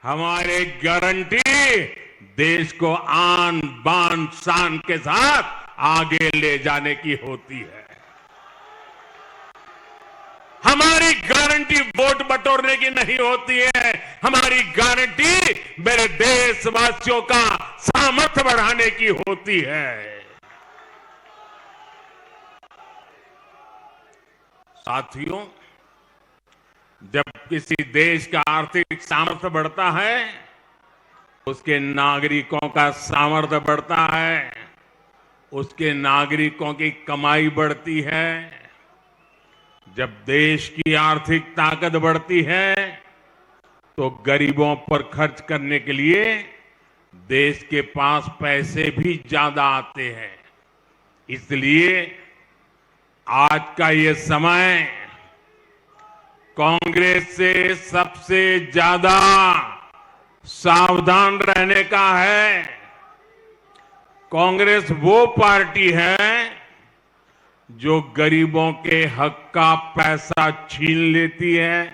हमारे गारंटी देश को आन बान शान के साथ आगे ले जाने की होती है। हमारी गारंटी वोट बटोरने की नहीं होती है। हमारी गारंटी मेरे देशवासियों का सामर्थ्य बढ़ाने की होती है। साथियों, जब किसी देश का आर्थिक सामर्थ्य बढ़ता है, उसके नागरिकों का सामर्थ्य बढ़ता है, उसके नागरिकों की कमाई बढ़ती है। जब देश की आर्थिक ताकत बढ़ती है, तो गरीबों पर खर्च करने के लिए देश के पास पैसे भी ज्यादा आते हैं। इसलिए आज का ये समय कांग्रेस से सबसे ज्यादा सावधान रहने का है। कांग्रेस वो पार्टी है जो गरीबों के हक का पैसा छीन लेती है।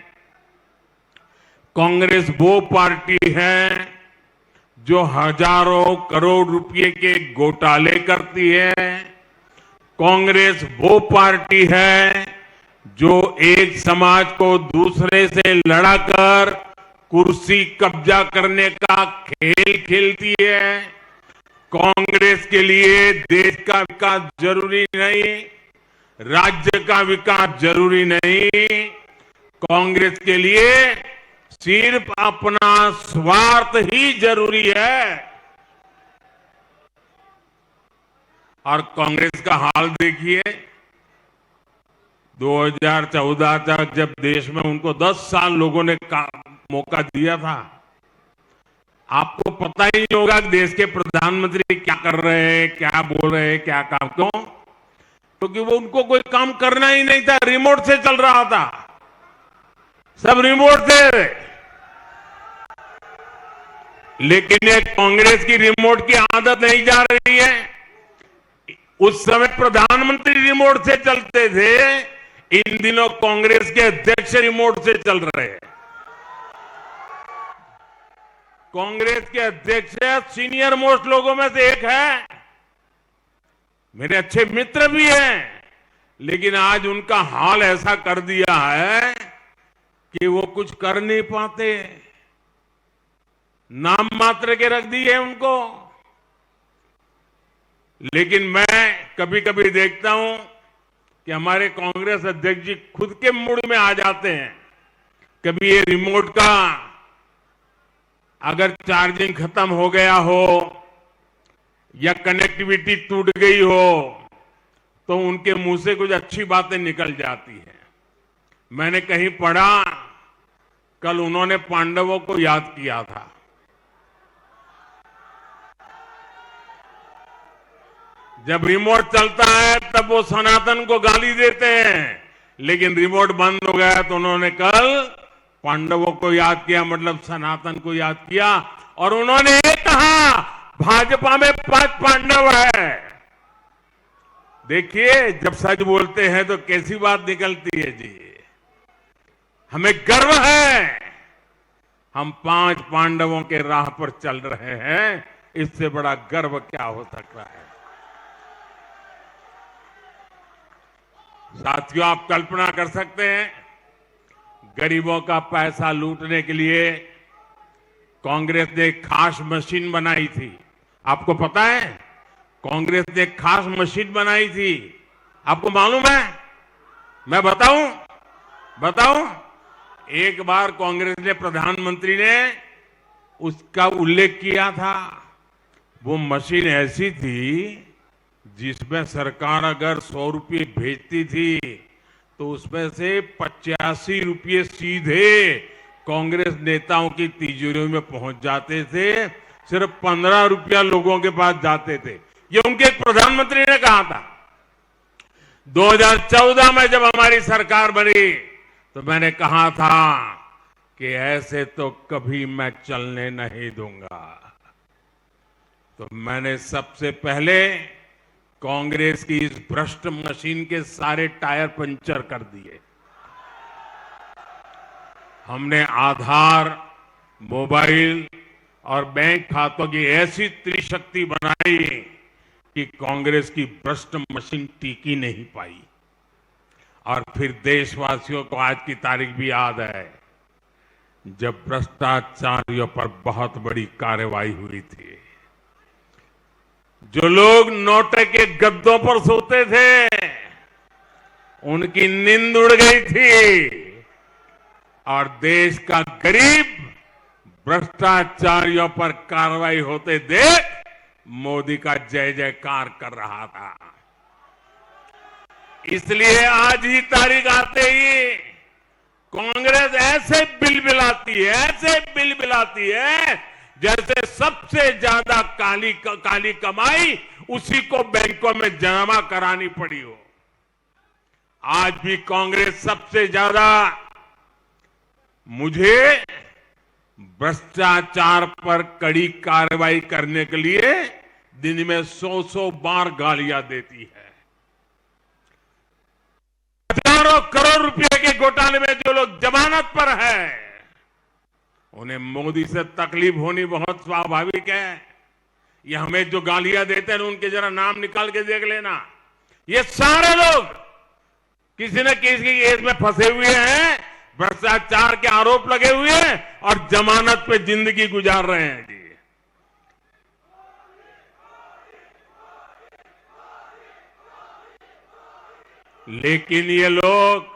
कांग्रेस वो पार्टी है जो हजारों करोड़ रुपए के घोटाले करती है। कांग्रेस वो पार्टी है जो एक समाज को दूसरे से लड़ाकर कुर्सी कब्जा करने का खेल खेलती है। कांग्रेस के लिए देश का विकास जरूरी नहीं, राज्य का विकास जरूरी नहीं। कांग्रेस के लिए सिर्फ अपना स्वार्थ ही जरूरी है। और कांग्रेस का हाल देखिए, 2014 तक जब देश में उनको 10 साल लोगों ने मौका दिया था, आपको पता ही नहीं होगा कि देश के प्रधानमंत्री क्या कर रहे हैं, क्या बोल रहे हैं, क्या काम। क्यों? क्योंकि वो उनको कोई काम करना ही नहीं था, रिमोट से चल रहा था, सब रिमोट से। लेकिन ये कांग्रेस की रिमोट की आदत नहीं जा रही है। उस समय प्रधानमंत्री रिमोट से चलते थे, इन दिनों कांग्रेस के अध्यक्ष रिमोट से चल रहे हैं। कांग्रेस के अध्यक्ष सीनियर मोस्ट लोगों में से एक है, मेरे अच्छे मित्र भी हैं, लेकिन आज उनका हाल ऐसा कर दिया है कि वो कुछ कर नहीं पाते, नाम मात्र के रख दिए उनको। लेकिन मैं कभी कभी देखता हूं कि हमारे कांग्रेस अध्यक्ष जी खुद के मूड में आ जाते हैं। कभी ये रिमोट का अगर चार्जिंग खत्म हो गया हो या कनेक्टिविटी टूट गई हो, तो उनके मुंह से कुछ अच्छी बातें निकल जाती हैं। मैंने कहीं पढ़ा, कल उन्होंने पांडवों को याद किया था। जब रिमोट चलता है तब वो सनातन को गाली देते हैं, लेकिन रिमोट बंद हो गया तो उन्होंने कल पांडवों को याद किया, मतलब सनातन को याद किया। और उन्होंने ये कहा, भाजपा में 5 पांडव है। देखिए, जब सच बोलते हैं तो कैसी बात निकलती है जी। हमें गर्व है, हम 5 पांडवों के राह पर चल रहे हैं। इससे बड़ा गर्व क्या हो सकता है। साथियों, आप कल्पना कर सकते हैं, गरीबों का पैसा लूटने के लिए कांग्रेस ने एक खास मशीन बनाई थी। आपको पता है, कांग्रेस ने एक खास मशीन बनाई थी। आपको मालूम है? मैं बताऊं? एक बार कांग्रेस ने, प्रधानमंत्री ने उसका उल्लेख किया था। वो मशीन ऐसी थी जिसमें सरकार अगर 100 रुपये भेजती थी तो उसमें से 85 रुपये सीधे कांग्रेस नेताओं की तिजोरियों में पहुंच जाते थे। सिर्फ 15 रुपया लोगों के पास जाते थे। ये उनके एक प्रधानमंत्री ने कहा था। 2014 में जब हमारी सरकार बनी तो मैंने कहा था कि ऐसे तो कभी मैं चलने नहीं दूंगा। तो मैंने सबसे पहले कांग्रेस की इस भ्रष्ट मशीन के सारे टायर पंचर कर दिए। हमने आधार मोबाइल और बैंक खातों की ऐसी त्रिशक्ति बनाई कि कांग्रेस की भ्रष्ट मशीन टिकी नहीं पाई। और फिर देशवासियों को आज की तारीख भी याद है जब भ्रष्टाचारियों पर बहुत बड़ी कार्रवाई हुई थी। जो लोग नोटे के गद्दों पर सोते थे उनकी नींद उड़ गई थी और देश का गरीब भ्रष्टाचारियों पर कार्रवाई होते देख मोदी का जय जयकार कर रहा था। इसलिए आज ही तारीख आते ही कांग्रेस ऐसे बिल बिलाती है जैसे सबसे ज्यादा काली कमाई उसी को बैंकों में जमा करानी पड़ी हो। आज भी कांग्रेस सबसे ज्यादा मुझे भ्रष्टाचार पर कड़ी कार्रवाई करने के लिए दिन में 100 बार गालियां देती है। हजारों करोड़ रुपए के घोटाले में जो लोग जमानत पर हैं, उन्हें मोदी से तकलीफ होनी बहुत स्वाभाविक है। ये हमें जो गालियां देते हैं उनके जरा नाम निकाल के देख लेना। ये सारे लोग किसी न किसी केस में फंसे हुए हैं, भ्रष्टाचार के आरोप लगे हुए हैं और जमानत पे जिंदगी गुजार रहे हैं जी। लेकिन ये लोग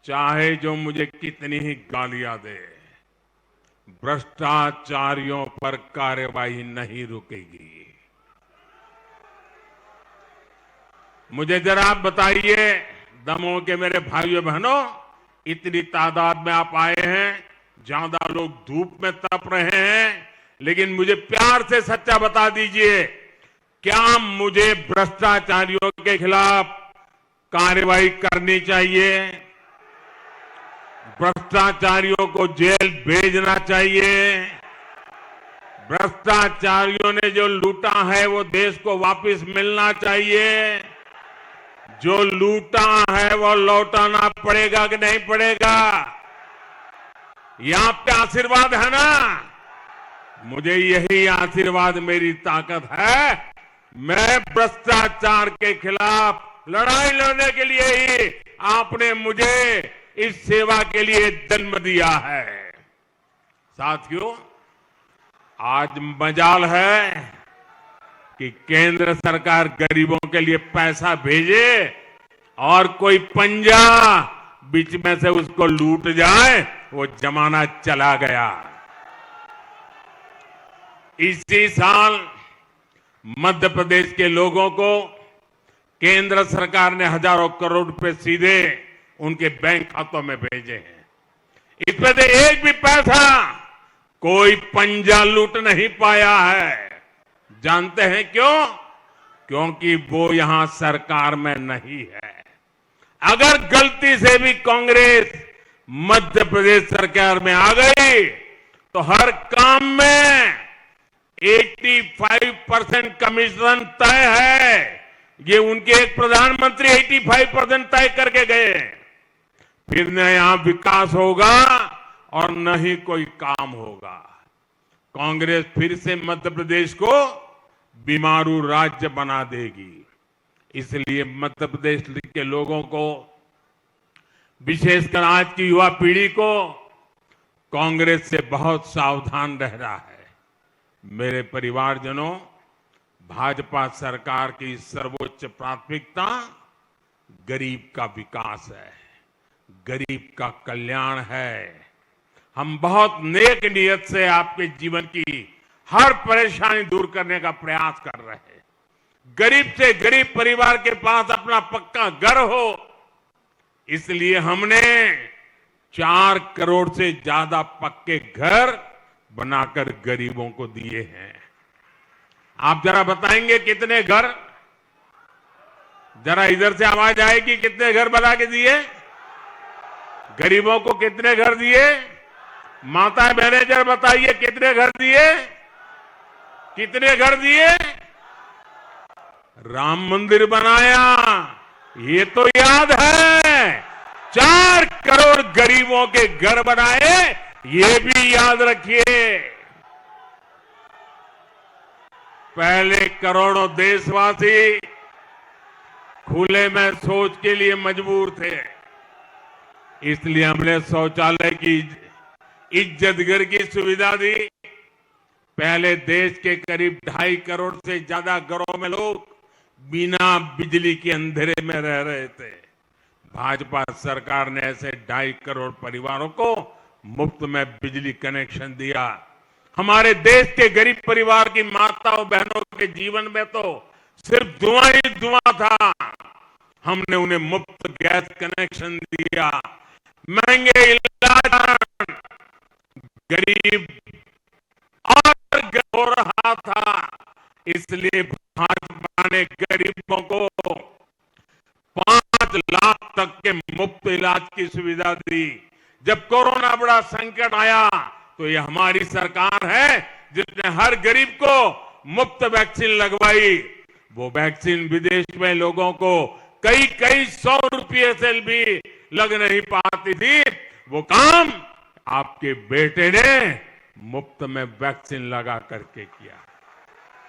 चाहे जो मुझे कितनी ही गालियां दे, भ्रष्टाचारियों पर कार्रवाई नहीं रुकेगी। मुझे जरा आप बताइए, दमोह के मेरे भाइयों बहनों, इतनी तादाद में आप आए हैं, ज्यादा लोग धूप में तप रहे हैं, लेकिन मुझे प्यार से सच्चा बता दीजिए, क्या मुझे भ्रष्टाचारियों के खिलाफ कार्रवाई करनी चाहिए? भ्रष्टाचारियों को जेल भेजना चाहिए? भ्रष्टाचारियों ने जो लूटा है वो देश को वापस मिलना चाहिए? जो लूटा है वो लौटाना पड़ेगा कि नहीं पड़ेगा? ये आपका आशीर्वाद है ना? मुझे यही आशीर्वाद मेरी ताकत है। मैं भ्रष्टाचार के खिलाफ लड़ाई लड़ने के लिए ही आपने मुझे इस सेवा के लिए जन्म दिया है। साथियों, आज मजाल है कि केंद्र सरकार गरीबों के लिए पैसा भेजे और कोई पंजा बीच में से उसको लूट जाए, वो जमाना चला गया। इसी साल मध्य प्रदेश के लोगों को केंद्र सरकार ने हजारों करोड़ रुपए सीधे उनके बैंक खातों में भेजे हैं। इसमें से एक भी पैसा कोई पंजा लूट नहीं पाया है। जानते हैं क्यों? क्योंकि वो यहां सरकार में नहीं है। अगर गलती से भी कांग्रेस मध्य प्रदेश सरकार में आ गई तो हर काम में 85% कमीशन तय है। ये उनके एक प्रधानमंत्री 85% तय करके गए। फिर न यहां विकास होगा और न ही कोई काम होगा। कांग्रेस फिर से मध्य प्रदेश को बीमारू राज्य बना देगी। इसलिए मध्य प्रदेश के लोगों को, विशेषकर आज की युवा पीढ़ी को, कांग्रेस से बहुत सावधान रहना है। मेरे परिवारजनों, भाजपा सरकार की सर्वोच्च प्राथमिकता गरीब का विकास है, गरीब का कल्याण है। हम बहुत नेक नियत से आपके जीवन की हर परेशानी दूर करने का प्रयास कर रहे हैं। गरीब से गरीब परिवार के पास अपना पक्का घर हो, इसलिए हमने 4 करोड़ से ज्यादा पक्के घर बनाकर गरीबों को दिए हैं। आप जरा बताएंगे कितने घर? जरा इधर से आवाज आएगी, कितने घर बना के दिए? गरीबों को कितने घर दिए? माता बहनें जरा बताइए, कितने घर दिए? कितने घर दिए? राम मंदिर बनाया, ये तो याद है। 4 करोड़ गरीबों के घर बनाए ये भी याद रखिए, पहले करोड़ों देशवासी खुले में शौच के लिए मजबूर थे, इसलिए हमने शौचालय की इज्जत घर की सुविधा दी। पहले देश के करीब 2.5 करोड़ से ज्यादा घरों में लोग बिना बिजली के अंधेरे में रह रहे थे। भाजपा सरकार ने ऐसे 2.5 करोड़ परिवारों को मुफ्त में बिजली कनेक्शन दिया। हमारे देश के गरीब परिवार की माताओं बहनों के जीवन में तो सिर्फ धुआं ही धुआं था। हमने उन्हें मुफ्त गैस कनेक्शन दिया। महंगे इलाज गरीब और हो रहा था, इसलिए भाजपा ने गरीबों को 5 लाख तक के मुफ्त इलाज की सुविधा दी। जब कोरोना बड़ा संकट आया तो ये हमारी सरकार है जिसने हर गरीब को मुफ्त वैक्सीन लगवाई। वो वैक्सीन विदेश में लोगों को कई 100 रुपये से भी लग नहीं पाती थी। वो काम आपके बेटे ने मुफ्त में वैक्सीन लगा करके किया।